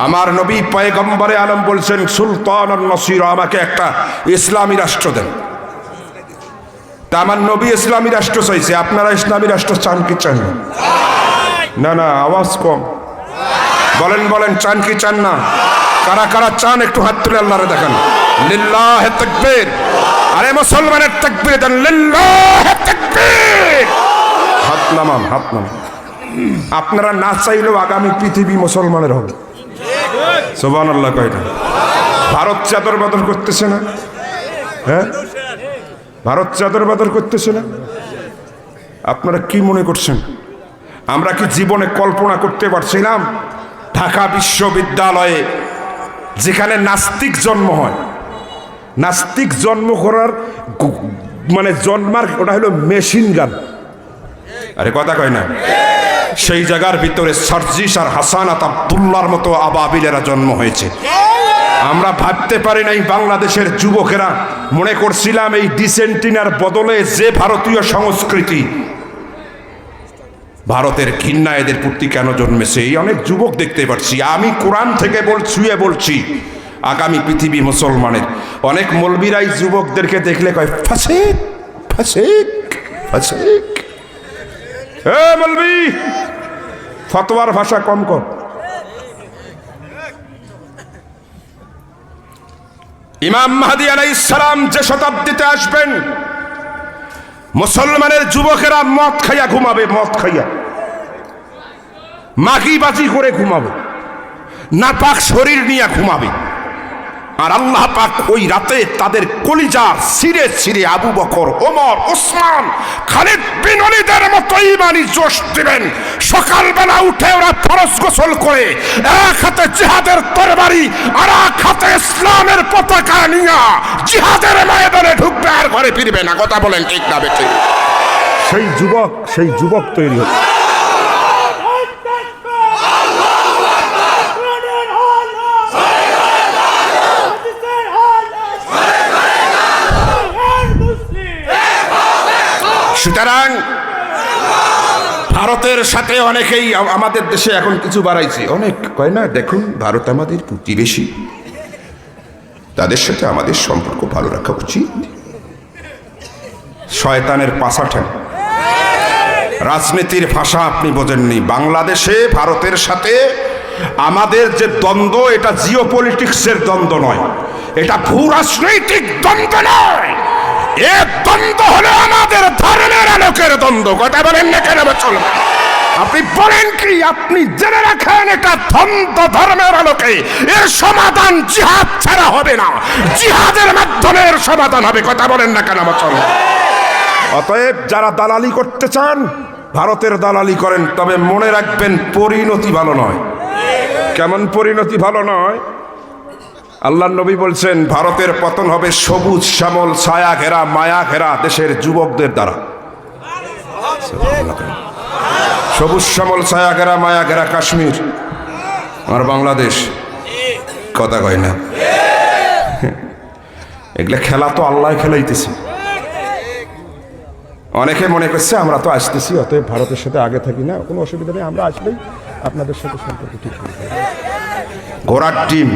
আমার নবী পয়গম্বরে আলম বলছেন, সুলতান নসির, আমাকে একটা ইসলামী রাষ্ট্র দেন। তা আমার নবী ইসলামী রাষ্ট্র চাইছে, আপনারা ইসলামী রাষ্ট্র চান কি চান না? না, আওয়াজ কম, বলেন বলেন, চান কি চান না? কারা কারা চান একটু হাত তুলে আল্লাহরে দেখান। লিল্লাহে তাকবীর। আরে মুসলমানের তাকবীর দেন, লিল্লাহে তাকবীর। হাত নামান, হাত নামান। আপনারা না চাইলেও আগামী পৃথিবী মুসলমানের হবে। সুবহানাল্লাহ কয়টা? ভারত চাদর বদল করতেছে না? হ্যাঁ, ভারত চাদর বদল করতেছে না? আপনারা কি মনে করছেন আমরা কি জীবনে কল্পনা করতে পারছিলাম ঢাকা বিশ্ববিদ্যালয়ে যেখানে নাস্তিক জন্ম হয়, নাস্তিক জন্ম করার মানে জন্মার ওটা হলো মেশিন গান, আরে কথা কয় না, সেই জায়গার ভিতরে সার্জিস আর হাসানাত আব্দুল্লাহর মতো আবাবিলেরা জন্ম হয়েছে। আমরা ভাবতে পারি নাই বাংলাদেশের যুবকেরা, মনে করছিলাম এই ডিসেন্টিনার বদলে যে ভারতীয় সংস্কৃতি, ভারতের ঘৃণা এদের প্রতি কেন জন্মেছে। এই অনেক যুবক দেখতে পাচ্ছি, আমি কোরআন থেকে বলছি আগামী পৃথিবী মুসলমানের। অনেক মৌলবীরাই যুবকদেরকে দেখলে কয় ফাসিক ফাসিক ফাসিক। এ মৌলবী, ফতোয়ার ভাষা কম কর। ইমাম মাহদী আলাইহিস সালাম যে শতাব্দীতে আসবেন, মুসলমানের যুবকেরা মদ খাইয়া ঘুমাবে, মদ খাইয়া মাগিবাজি করে ঘুমাবে, নাপাক শরীর নিয়ে ঘুমাবে। আর আল্লাহ পাক ওই রাতে তাদের কলিজা ছিঁড়ে ছিঁড়ে আবু বকর, ওমর, ওসমান, খালিদ বিন ওয়ালিদের মতো ঈমানি জোশ দিবেন। সকালবেলা উঠে ওরা ফরজ গোসল করে এক হাতে জিহাদের তরবারি আর এক হাতে ইসলামের পতাকা নিয়ে জিহাদের ময়দানে ঢুকবে, আর ঘরে ফিরবে না। কথা বলেন ঠিক না বেঠিক? সেই যুবক তৈরি হবে। সুতরাং ভারতের সাথে অনেকেই আমাদের দেশে এখন কিছু বাড়াইছে, অনেক কয় না, দেখুন ভারত আমাদের প্রতিবেশী, তাদের সাথে আমাদের সম্পর্ক ভালো রাখা উচিত। শয়তানের পাছাঠেন, রাজনীতির ভাষা আপনি বোঝেননি। বাংলাদেশে ভারতের সাথে আমাদের যে দ্বন্দ্ব, এটা জিও পলিটিক্সের দ্বন্দ্ব নয়, এটা ভূ রাজনৈতিক দ্বন্দ্ব নয়, এ দ্বন্দ্ব হলো আমাদের ধর্মের আলোকের দ্বন্দ্ব। কথা বলেন না কেন? চলবে। আপনি বলেন কি? আপনি জেনে রাখেন, এটা দ্বন্দ্ব ধর্মের আলোকে। এর সমাধান জিহাদ ছাড়া হবে না, জিহাদের মাধ্যমে এর সমাধান হবে। কথা বলেন না কেন? চলবে। অতএব যারা দালালি করতে চান, ভারতের দালালি করেন, তবে মনে রাখবেন পরিণতি ভালো নয়। কেমন পরিণতি ভালো নয়? আল্লাহর নবী বলছেন, ভারতের পতন হবে সবুজ শ্যামল ছায়া ঘেরা মায়া ঘেরা দেশের যুবকদের দ্বারা। সবুজ শ্যামল ছায়া ঘেরা মায়া ঘেরা কাশ্মীর আর বাংলাদেশ, কথা কয় না? এগুলা খেলা তো আল্লাহ খেলাইতেছে। অনেকে মনে করছে আমরা তো আসতেছি, অতএব ভারতের সাথে আগে থাকি না, কোনো অসুবিধা নেই, আমরা আসলেই আপনাদের সাথে সম্পর্ক ঠিক হবে। ঘোড়ার ডিম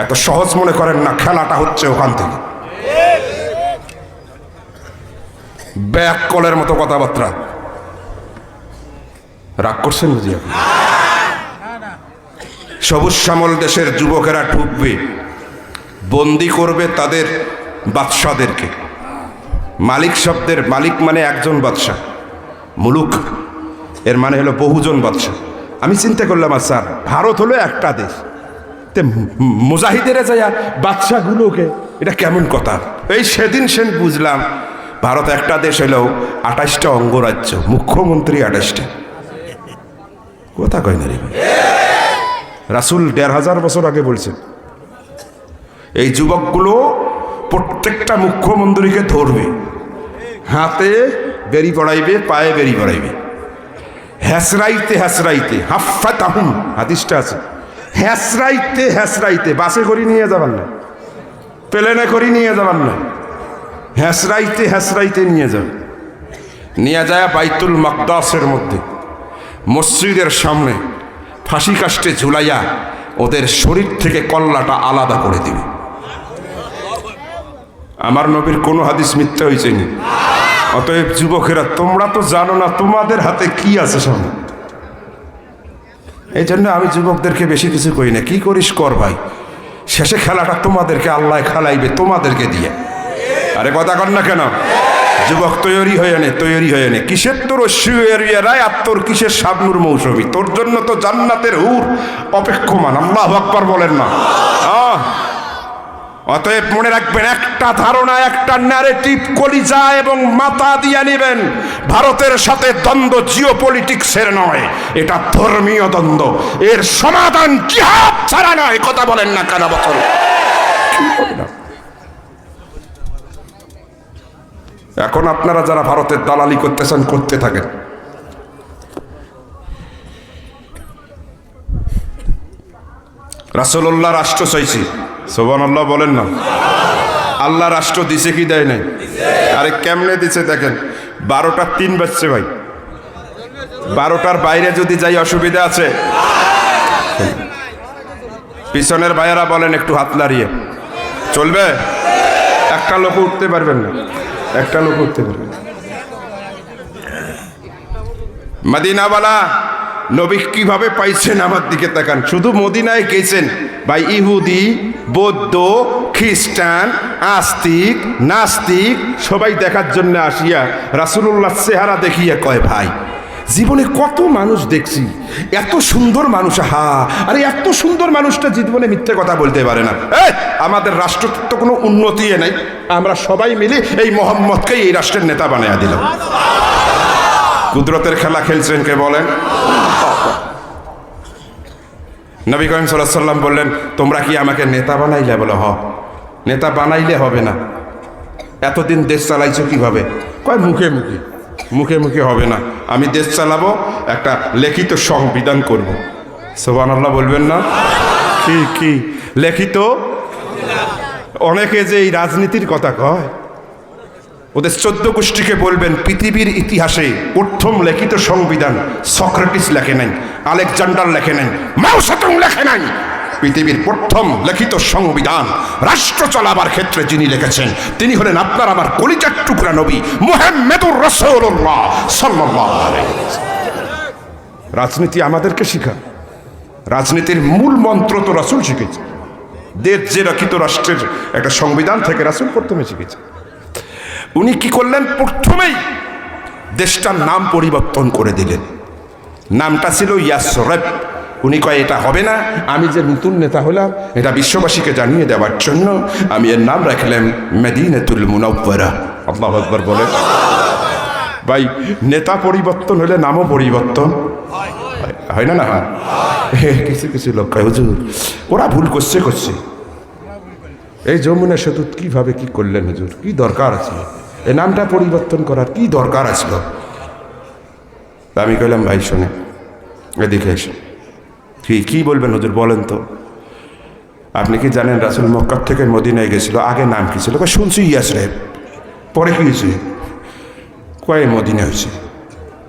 এত সহজ মনে করেন না, খেলাটা হচ্ছে ওখান থেকে। ব্যাক কলের মতো কথাবার্তা, রাগ করছেন বুঝি? সবুজ শ্যামল দেশের যুবকেরা ঢুকবে, বন্দি করবে তাদের বাদশাদেরকে। মালিক শব্দের মালিক মানে একজন বাদশাহ, মুলুক এর মানে হলো বহুজন বাদশাহ। আমি চিন্তা করলাম, স্যার ভারত হলো একটা দেশ, মুজাহিদেরা যাইয়া বাদশাগুলোকে, এটা কেমন কথা? এই সেদিন বুঝলাম ভারত একটা দেশ হলেও 28টা অঙ্গরাজ্য, মুখ্যমন্ত্রী 28টা। কথা কয় না রে? রাসূল 1500 বছর আগে বলছেন, এই যুবকগুলো প্রত্যেকটা মুখ্যমন্ত্রীকে ধরবে, হাতে বেরি পড়াইবে, পায়ে বেরি পড়াইবে, হ্যাসরাইতে হ্যাসরাইতে, হাফাতাহুম হাদিসটা আছে, হ্যাসরাইতে হ্যাসরাইতে, বাসে করে নিয়ে যাবার না, প্লেনে করে নিয়ে যাবার না, হ্যাসরাইতে হ্যাসরাইতে নিয়ে যাবে। নিয়ে যায় বাইতুল মাকদাসের মধ্যে, মসজিদের সামনে ফাঁসি কাষ্টে ঝুলাইয়া ওদের শরীর থেকে কল্লাটা আলাদা করে দিবে। আমার নবীর কোনো হাদিস মিথ্যা হয়েছে নি? অতএব যুবকেরা, তোমরা তো জানো না তোমাদের হাতে কি আছে সামনে। এই জন্য আমি যুবকদেরকে বেশি কিছু কই না, কি করিস কর ভাই, শেষে খেলাটা তোমাদেরকে আল্লাহ খেলাইবে তোমাদেরকে দিয়ে। আরে কথা কর না কেন? যুবক তৈরি হয়ে নে। কিসের তোর রায় আর তোর কিসের শাবনুর মৌসুমী? তোর জন্য তো জান্নাতের হুর অপেক্ষমান। আল্লাহু আকবার বলেন না? অতএব মনে রাখবেন, একটা ধারণা, একটা ন্যারেটিভ কলিজা এবং মাথা দিয়ে নেবেন। ভারতের সাথে দ্বন্দ্ব জিওপলিটিক্সের নয়, এটা ধর্মীয় দ্বন্দ্ব। এর সমাধান জিহাদ ছাড়া নয়। কথা বলেন না কেন? বছর এখন আপনারা যারা ভারতের দালালি করতেছেন, করতে থাকেন। রাসূলুল্লাহ রাষ্ট্র চাইছি, সুবহানাল্লাহ বলেন না? আল্লাহ রাষ্ট্র দিছে কি দেয় নাই? আরে কেমনে দিছে দেখেন। 12টার 3 বাজছে ভাই, 12টার বাইরে যদি যাই অসুবিধা আছে? পিছনের ভাইয়েরা বলেন একটু হাত লাড়িয়ে চলবে? একটা লোক উঠতে পারবেন না, একটা লোক উঠতে পারবেন। মদিনাওয়ালা নবী কিভাবে পাইছেন আমার দিকে তাকান। শুধু মদিনায় গেছেন ভাই, ইহুদি, বৌদ্ধ, খ্রিস্টান, আস্তিক, নাস্তিক সবাই দেখার জন্য আসিয়া রাসূলুল্লাহ চেহারা দেখিয়া কয়, ভাই জীবনে কত মানুষ দেখছি, এত সুন্দর মানুষ, আরে এত সুন্দর মানুষটা জীবনে মিথ্যে কথা বলতে পারে না। আমাদের রাষ্ট্র তো কোনো উন্নতি নেই, আমরা সবাই মিলে এই মোহাম্মদকে এই রাষ্ট্রের নেতা বানাইয়া দিলাম। কুদরতের খেলা খেলছেন কে বলেন? নবী করিম সাল্লাল্লাহু আলাইহি ওয়াসাল্লাম বললেন, তোমরা কি আমাকে নেতা বানাইলে? বলে নেতা বানাইলে হবে না। এতদিন দেশ চালাইছো কিভাবে? কয় মুখে মুখে হবে না। আমি দেশ চালাবো, একটা লিখিত সংবিধান করব। সুবহানাল্লাহ বলবেন না? কি লিখিত? অনেকে যে এই রাজনীতির কথা কয়, ওদের 14 গোষ্ঠীকে বলবেন, পৃথিবীর ইতিহাসে প্রথম লিখিত সংবিধান সক্রেটিস লেখে নাই, আলেকজান্ডার লেখে নাই, মাও সেতুং লেখে নাই। পৃথিবীর প্রথম লিখিত সংবিধান রাষ্ট্র চালাবার ক্ষেত্রে যিনি লিখেছেন, তিনি হলেন আপনার আমার কলিজার টুকরা নবী মুহাম্মদুর রাসূলুল্লাহ সাল্লাল্লাহু আলাইহি ওয়াসাল্লাম। রাজনীতি আমাদেরকে শিখান, রাজনীতির মূল মন্ত্র তো রাসূল শিখেছে। দেশ যে লিখিত রাষ্ট্রের একটা সংবিধান থেকে রাসূল প্রথমে শিখেছে। উনি কি করলেন? প্রথমেই দেশটার নাম পরিবর্তন করে দিলেন। নামটা ছিল ইয়াসরিব। উনি কয়, এটা হবে না, আমি যে নতুন নেতা হলাম এটা বিশ্ববাসীকে জানিয়ে দেওয়ার জন্য আমি এর নাম রাখলাম মদিনাতুল মুনাওয়ারা। আল্লাহু আকবার বলে। ভাই নেতা পরিবর্তন হলে নামও পরিবর্তন হয় না? না কিছু লোক কয়, হুজুর ওরা ভুল করছে। এই যমুনা সেতু কিভাবে কি করলেন হুজুর? কি দরকার আছে এই নামটা পরিবর্তন করার? কি দরকার আসলো? আমি কইলাম, ভাই শোনে, এদিকে এসে কি বলবেন হুজুর বলেন তো। আপনি কি জানেন রাসূল মক্কা থেকে মদিনায় গেছিল, আগে নাম কি ছিল? শুনছি ইয়াসরিব। পরে কি হয়েছে? কয় মদিনা হয়েছে।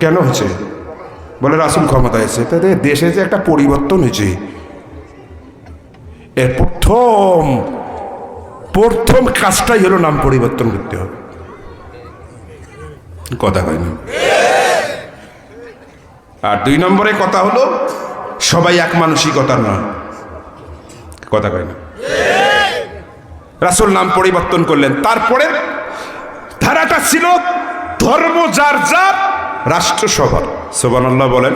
কেন হয়েছে? বলে রাসূল ক্ষমতা হয়েছে। তাদের দেশে যে একটা পরিবর্তন হয়েছে, এর প্রথম কাজটাই হলো নাম পরিবর্তন করতে হবে। কথা কয় না। আর 2 নম্বরে কথা হলো, সবাই এক মানসিকতার নয়। কথা কয় না। রাসূল নাম পরিবর্তন করলেন। তারপরে ধারাটা ছিল ধর্ম যার যার, রাষ্ট্র সবার। সুবহানাল্লাহ বলেন।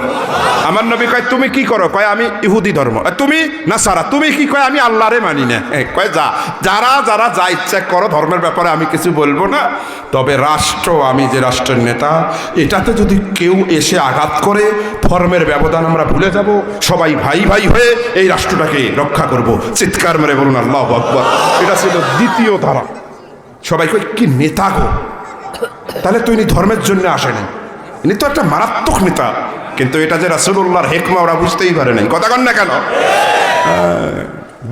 আমার নবী কয়, তুমি কি করো? কয়, আমি ইহুদি ধর্ম। তুমি নাসারা। তুমি কি? কয়, আমি আল্লাহরে মানি না। কয়, যারা যা ইচ্ছা করো, ধর্মের ব্যাপারে আমি কিছু বলবো না, তবে রাষ্ট্র, আমি যে রাষ্ট্রের নেতা, এটাতে যদি কেউ এসে আঘাত করে, ধর্মের ব্যবধান আমরা ভুলে যাব, সবাই ভাই হয়ে এই রাষ্ট্রটাকে রক্ষা করব। চিৎকার মেরে বলুন আল্লাহু আকবার। এটা ছিল দ্বিতীয় ধারা। সবাই কয়, কি নেতা গো, তাহলে তো ইনি ধর্মের জন্য আসেনি, ইনি তো একটা মারাত্মক নেতা। কিন্তু এটা যে রাসূলুল্লাহর হিকমা ওরা বুঝতেই পারে নাই। কথা কন না কেন?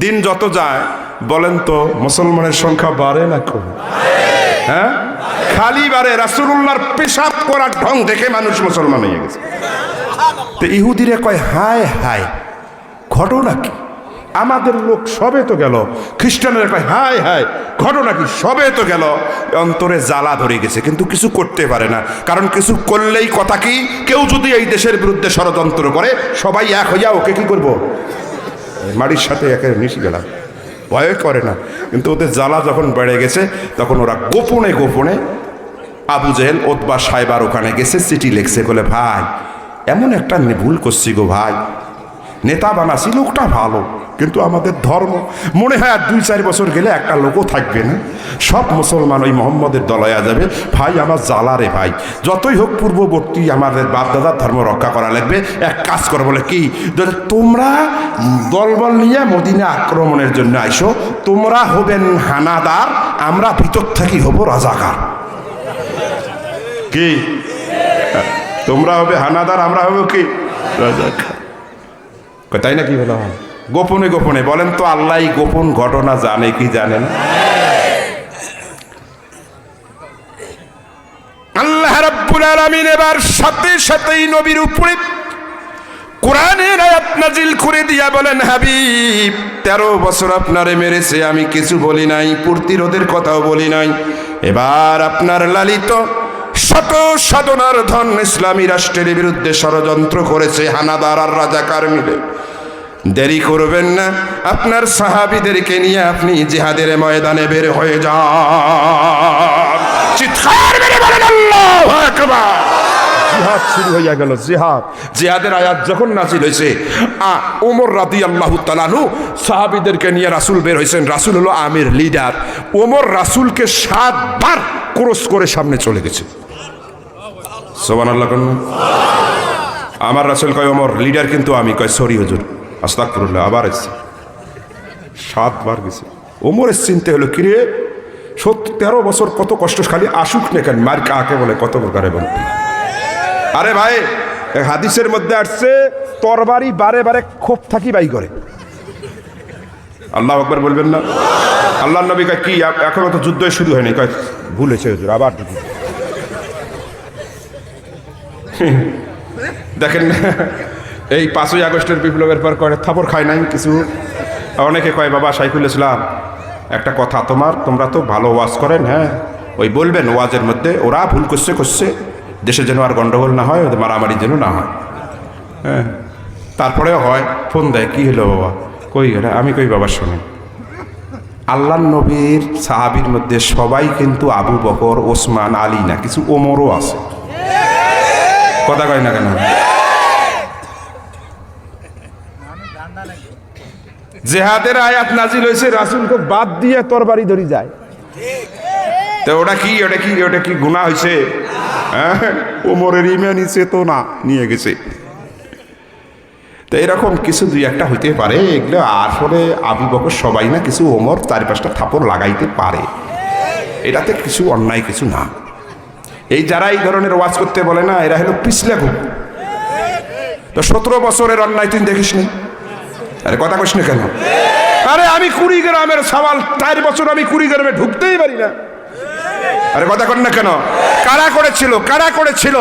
দিন যত যায় বলেন তো, মুসলমানের সংখ্যা বাড়ে না কমে? হ্যাঁ, খালি বাড়ে। রাসূলুল্লাহর পেশাব করার ঢং দেখে মানুষ মুসলমান হয়ে গেছে। তো ইহুদিরা কয়, হায় ঘটনা কি? আমাদের লোক সবে তো গেল, খ্রিস্টানের কয় হায় হায়, ঘটনা কি? সবে তো গেল, অন্তরে জ্বালা ধরে গেছে, কিন্তু কিছু করতে পারে না। কারণ কিছু করলেই কথা কি, কেউ যদি এই দেশের বিরুদ্ধে ষড়যন্ত্র করে সবাই এক হইয়া ওকে কি করব, মাটির সাথে একে মিশে গেলাম, ভয় করে না। কিন্তু ওদের জ্বালা যখন বেড়ে গেছে তখন ওরা গোপনে গোপনে আবু জেহেল ওতবা সাহেবার ওখানে গেছে, চিঠি লিখছে, বলে ভাই এমন একটা ভুল করছি গো ভাই, নেতা বানাছি, লোকটা ভালো, কিন্তু আমাদের ধর্ম মনে হয় আর 2-4 বছর গেলে একটা লোকও থাকবে না, সব মুসলমান ওই মোহাম্মদের দলয়া যাবে। ভাই আমার জ্বালা রে ভাই, যতই হোক পূর্ববর্তী আমাদের বাপদাদার ধর্ম রক্ষা করা লাগবে, এক কাজ করো। বলে কি? তোমরা দলবল নিয়ে মদিনা আক্রমণের জন্য আইসো, তোমরা হবেন হানাদার, আমরা ভিতর থেকে হব রাজাকার। কি তোমরা হবে হানাদার, আমরা হবো কি রাজাকার? তাই না? কি বলা হয় গোপনে গোপনে? বলেন তো আল্লাহ গোপন ঘটনা জানে কি জানে না? আল্লাহ রাব্বুল আলামিন এবার সাথে সাথেই নবীর উপরে কোরআনের আয়াত নাজিল করে দিয়া বলেন, হাবিব 13 বছর আপনারে মেরেছে, আমি কিছু বলি নাই, প্রতিরোধের কথাও বলি নাই। এবার আপনার লালিত শত সাধনার ধন ইসলামী রাষ্ট্রের বিরুদ্ধে ষড়যন্ত্র করেছে হানাদার আর রাজাকার মিলে। দেরি করবেন না, আপনার সাহাবীদেরকে নিয়ে আপনি জিহাদের ময়দানে বের হয়ে যান। চিৎকার মেরে বলেন আল্লাহু আকবার। জিহাদ শুরু হয়ে গেল। জিহাদের আয়াত যখন নাজিল হয়েছে, ওমর রাদিয়াল্লাহু তাআলা আনহু সাহাবীদেরকে নিয়ে রাসূল বের হয়েছেন। রাসূল হলো আমির, লিডার। ওমর রাসূলকে 7 বার ক্রস করে সামনে চলে গেছে। সুবহানাল্লাহ। আমার রাসূল কয় ওমর লিডার, কিন্তু আমি কয় সরি হুজুর, আস্তাগফিরুল্লাহ। আবার এসছে, 7 বার গেছে। ওমরের চিন্তা হলো, কিরে 13 বছর কত কষ্ট, খালি আসুক না কেন, মার কাকে বলে কত প্রকারে বলতে। আরে ভাই, হাদিসের মধ্যে আসছে তরবারি বারে বারে খোপ থাকি বাই করে। আল্লাহু আকবার বলবেন না? আল্লাহর নবী কয় কি এখনো তো যুদ্ধ শুরু হয়নি, কয় ভুল হয়েছে হুজুর, আবার দেখেন না, এই 5ই আগস্টের বিপ্লবের পর কয় থাপড় খায় নাই কিছু। অনেকে কয় বাবা শাইখুল ইসলাম একটা কথা, তোমরা তো ভালো ওয়াজ করেন, হ্যাঁ ওই বলবেন ওয়াজের মধ্যে ওরা ভুল করছে, দেশে যেন আর গন্ডগোল না হয়, ওদের মারামারি যেন না হয়। হ্যাঁ, তারপরেও হয়, ফোন দেয়, কি হলো বাবা, কই এটা? আমি কই বাবা শোনেন, আল্লাহর নবীর সাহাবীর মধ্যে সবাই কিন্তু আবু বকর, ওসমান, আলী না, কিছু ওমরও আছে। কথা কয় না কেন? জিহাদের আয়াত নাজিল হয়েছে, রাসূলকে বাদ দিয়ে তরবারি ধরি যায়, তো ওটা কি গুনাহ হয়েছে? ওমরের ইমানি চেতনা নিয়ে গেছে। তো এরকম কিছু 2-1টা হইতে পারে, এগুলো আসলে আবু বকর সবাই না, কিছু ওমর 4-5টা থাপড় লাগাইতে পারে, এটাতে কিছু অন্যায় কিছু না। এই যারা এই ধরনের ওয়াজ করতে বলে না, এরা হলো পিছলে ঘুম। তো 17 বছরের অন্যায় তুই দেখিস নি? আরে কথা কইস না কেন? আরে আমি কুড়িগ্রামের সওয়াল, 4 বছর আমি কুড়িগ্রামে ঢুকতেই পারি না। আরে কথা কর না কেন? কারা করেছিল?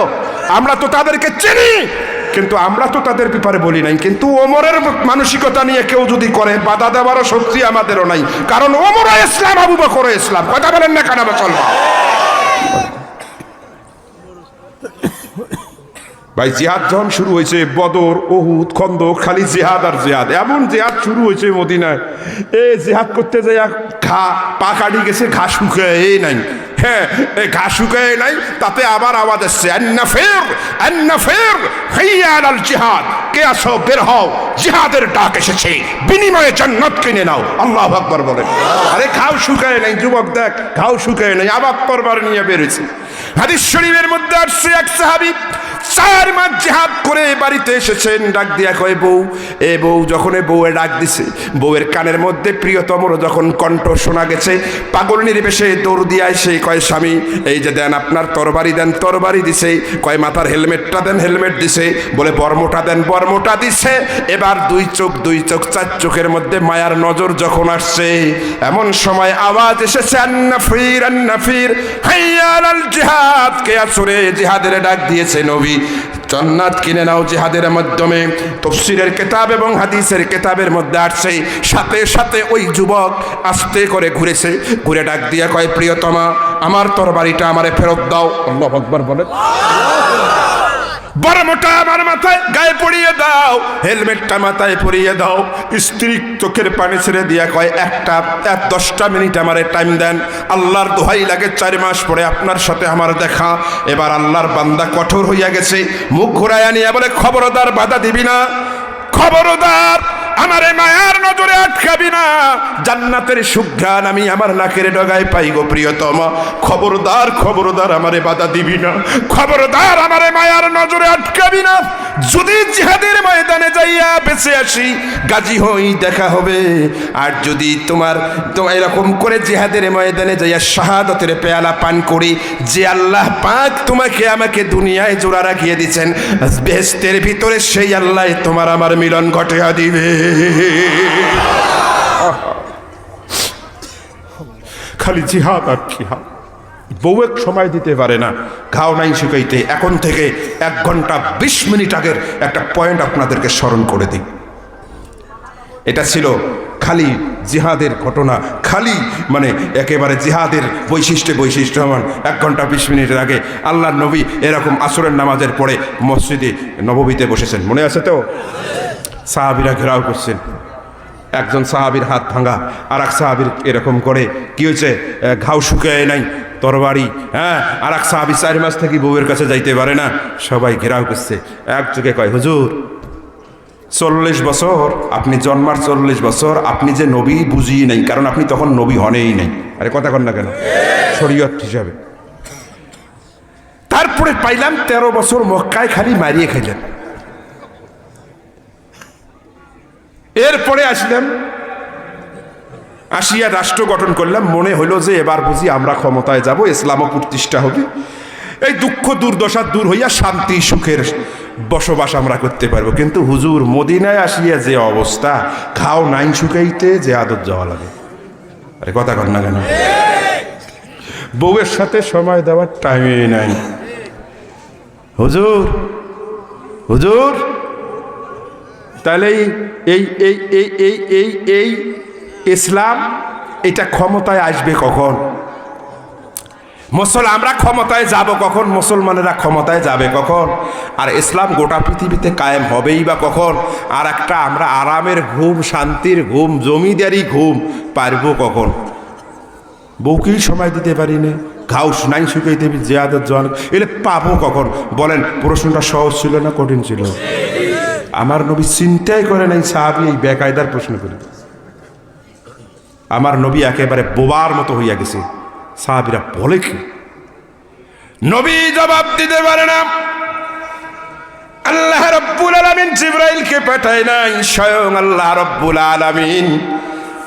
আমরা তো তাদেরকে চিনি, কিন্তু আমরা তো তাদের ব্যাপারে বলি নাই। কিন্তু ওমরের মানসিকতা নিয়ে কেউ যদি করে, বাধা দেওয়ারও শক্তি আমাদেরও নাই, কারণ ওমরও ইসলাম, আবু বকরও ইসলাম। কথা বলেন না কেন? মুসলমান ভাই, জিহাদ যখন শুরু হয়েছে, বদর, উহুদ, খন্দক, খালি জিহাদ আর জিহাদ। এমন জিহাদ শুরু হয়েছে মদিনায়, এই জিহাদ করতে যাই পা কাটি গেছে, ঘাস শুকায় নাই। হ্যাঁ, এই ঘাস শুকায় নাই, তাতে আবার আওয়াজ আসছে, আন্নাফির হাইয়া আলাল জিহাদ, কে আসো বের হও, জিহাদের ডাক এসেছে, বিনিময়ে জান্নাত কিনে নাও। আল্লাহু আকবার বলেন। আরে ঘাও শুকায় নাই, যুবক দেখ, ঘাও শুকায় নাই, আবার তরবারি নিয়ে বেরোছে। হাদিস শরীফের মধ্যে আসছে, এক সাহাবী 4 মাস জিহাদ করে বাড়িতে এসেছেন, ডাক দিয়া কয় বউ, এ বউ। যখন বউয়ে ডাক দিছে, বউয়ের কানের মধ্যে প্রিয়তমর যখন কণ্ঠ শোনা গেছে, পাগল নির্বেশে দৌড় দিয়ে এসে কয় স্বামী, এই যে দেন আপনার তরবারি দেন। তরবারি দিছে। কয় মাথার হেলমেটটা দেন, হেলমেট দিছে। বলে বর্মটা দেন, বর্মটা দিছে। এবার 2 চোখ 4 চোখের মধ্যে মায়ার নজর যখন আসছে, এমন সময় আওয়াজ এসেছে, আন্নাফির হাইয়া আলাল জিহাদ, কে আসরে জিহাদের ডাক দিয়েছে নবী। জান্নাত কিনে নাও জিহাদের মাধ্যমে। তাফসীরের কিতাব এবং হাদিসের কিতাবের মধ্যে আসছে, সাথে সাথে ওই যুবক আস্তে করে ঘুরেছে, ঘুরে ডাক দিয়া কয়, প্রিয়তমা আমার তরবারিটা আমারে ফেরত দাও। আল্লাহু আকবার বলেন। বড় মোটা আমার মাথায় গায়ে পরিয়ে দাও, হেলমেটটা মাথায় পরিয়ে দাও। স্ত্রী চোখের পানি ছেড়ে দিয়া কয়, 10টা মিনিট আমারে টাইম দেন, আল্লাহর দোহাই লাগে 4 মাস পরে আপনার সাথে আমার দেখা। এবার আল্লাহর বান্দা কঠোর হইয়া গেছে, মুখ ঘুরাইয়া নিয়ে বলে, খবরদার বাধা দিবি না, খবরদার আমারে মায়ার নজরে আটকাবি না, জান্নাতের সুঘ্রাণ আমি আমার নাকের ডগায় পাই গো প্রিয়তমা, খবরদার খবরদার আমারে বাধা দিবি না, খবরদার আমারে মায়ার নজরে আটকাবি না। যদি জিহাদের ময়দানে যাইয়া বেঁচে আসি, গাজী হই, দেখা হবে। আর যদি তোমার এরকম করে জিহাদের ময়দানে যাইয়া শাহাদাতের পেয়ালা পান করি, যে আল্লাহ পাক তোমাকে আমাকে দুনিয়ায় জোড়া রাখিয়ে দিচ্ছেন বেহেশতের ভিতরে, সেই আল্লাহ তোমার আমার মিলন ঘটিয়ে দিবে। খালি জিহাদ আর জিহাদ। বউয়ের সময় দিতে পারে না, ঘাও নাই শুকাইতে। এখন থেকে 1 ঘন্টা 20 মিনিট আগের একটা পয়েন্ট আপনাদেরকে স্মরণ করে দিই। এটা ছিল খালি জিহাদের ঘটনা, খালি মানে একেবারে জিহাদের বৈশিষ্ট্যমান। 1 ঘন্টা 20 মিনিটের আগে আল্লাহর নবী এরকম আসরের নামাজের পরে মসজিদে নববীতে বসেছেন, মনে আছে তো? সাহাবীরা ঘেরাও করছেন, একজন সাহাবীর হাত ভাঙা, আর এক সাহাবীর এরকম করে কি হয়েছে, ঘাও শুকায় নাই, তরবারি। হ্যাঁ, আর এক সাহাবী 4 মাস থেকে বউয়ের কাছে যাইতে পারে না, সবাই ঘেরাও করছে। এক যুগে কয়, হুজুর 40 বছর আপনি জন্মার 40 বছর আপনি যে নবী বুঝিয়ে নেই, কারণ আপনি তখন নবী হনেই নাই। আরে কথা কন না কেন, শরীয়ত হিসাবে। তারপরে পাইলাম 13 বছর মক্কায় খালি মারিয়ে খাইলেন। এরপরে আসলাম, আসিয়া রাষ্ট্র গঠন করলাম, মনে হইল যে এবার বুঝি আমরা ক্ষমতায় যাব, ইসলামও প্রতিষ্ঠা হবে, এই দুঃখ দুর্দশা দূর হইয়া শান্তি সুখের বসবাস আমরা করতে পারবো। কিন্তু হুজুর মদিনায় আসিয়া যে অবস্থা, খাও নাই শুকাইতে যে আদত যাওয়া লাগে। আরে কথা কর না কেন, বউয়ের সাথে সময় দেওয়ার টাইমই নাই। হুজুর হুজুর তাহলে এই এই এই এই এই এই ইসলাম এটা ক্ষমতায় আসবে কখন? আমরা ক্ষমতায় যাব কখন? মুসলমানেরা ক্ষমতায় যাবে কখন? আর ইসলাম গোটা পৃথিবীতে কায়েম হবেই বা কখন? আর একটা আমরা আরামের ঘুম, শান্তির ঘুম, জমিদারি ঘুম পারবো কখন? বউকেই সময় দিতে পারি না, ঘাউস নাই শুকিয়ে দেবী জিয়াদত জন এলে পাবো কখন? বলেন, প্রশ্নটা সহজ ছিল না কঠিন ছিল? আমার নবী চিন্তাই করে নাই, সাহাবী এই বেকায়দার প্রশ্ন করে। আমার নবী একেবারে বোবার মতো হইয়া গেছে। সাহাবীরা বলে কি? নবী জবাব দিতে পারে না। আল্লাহ রাব্বুল আলামিন জিবরাইলকে পাঠায় নাই, স্বয়ং আল্লাহ রাব্বুল আলামিন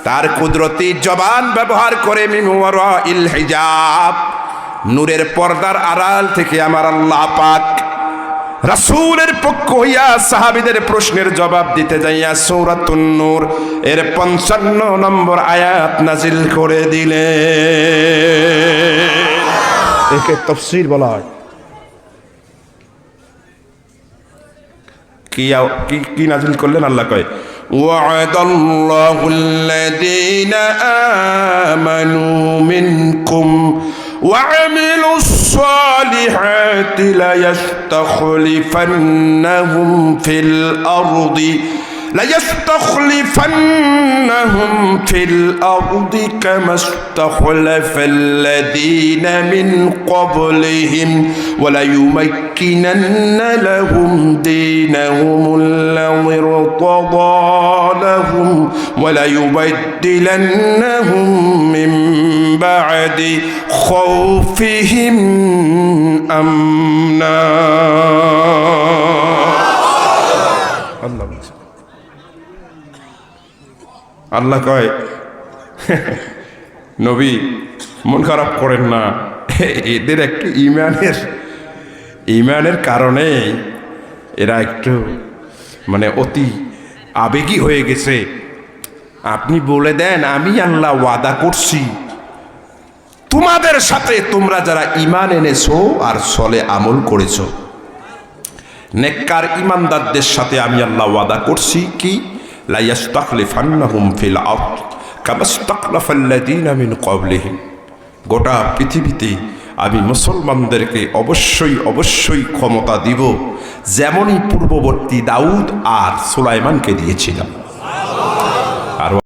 তার কুদরতি জবান ব্যবহার করে মিন ওয়ারাইল হিজাব, নূরের পর্দার আড়াল থেকে আমার আল্লাহ পাক রাসূলের পক্ষ হইয়া সাহাবীদের প্রশ্নের জবাব দিতে যাইয়া সূরাতুন নূর এর 55 নম্বর আয়াত নাজিল করে দিলেন। একে তাফসীর বলা হয়। কি নাজিল করলেন? আল্লাহ কয়, ওয়া'দাল্লাহুল্লাযীনা আমানু মিনকুম وعملوا الصالحات ليستخلفنهم في الأرض كما استخلف الذين من قبلهم وليمكنن لهم دينهم الذي ارتضى لهم وليبدلنهم من بعد خوفهم أمنا। আল্লাহ কয়, নবী মন খারাপ করেন না, এদের একটু ইমানের কারণে এরা একটু মানে অতি আবেগী হয়ে গেছে। আপনি বলে দেন, আমি আল্লাহ ওয়াদা করছি তোমাদের সাথে, তোমরা যারা ঈমান এনেছো আর সলে আমল করেছো, নেককার ইমানদারদের সাথে আমি আল্লাহ ওয়াদা করছি কি, লা ইয়াস্তাখলিফান্নাহুম ফিল আরদ কামা ইসতাখলাফাল্লাযীনা মিন ক্বাবলিহিম। গোটা পৃথিবীতে আমি মুসলমানদেরকে অবশ্যই অবশ্যই ক্ষমতা দিব, যেমনই পূর্ববর্তী দাউদ আর সুলাইমানকে দিয়েছিলাম।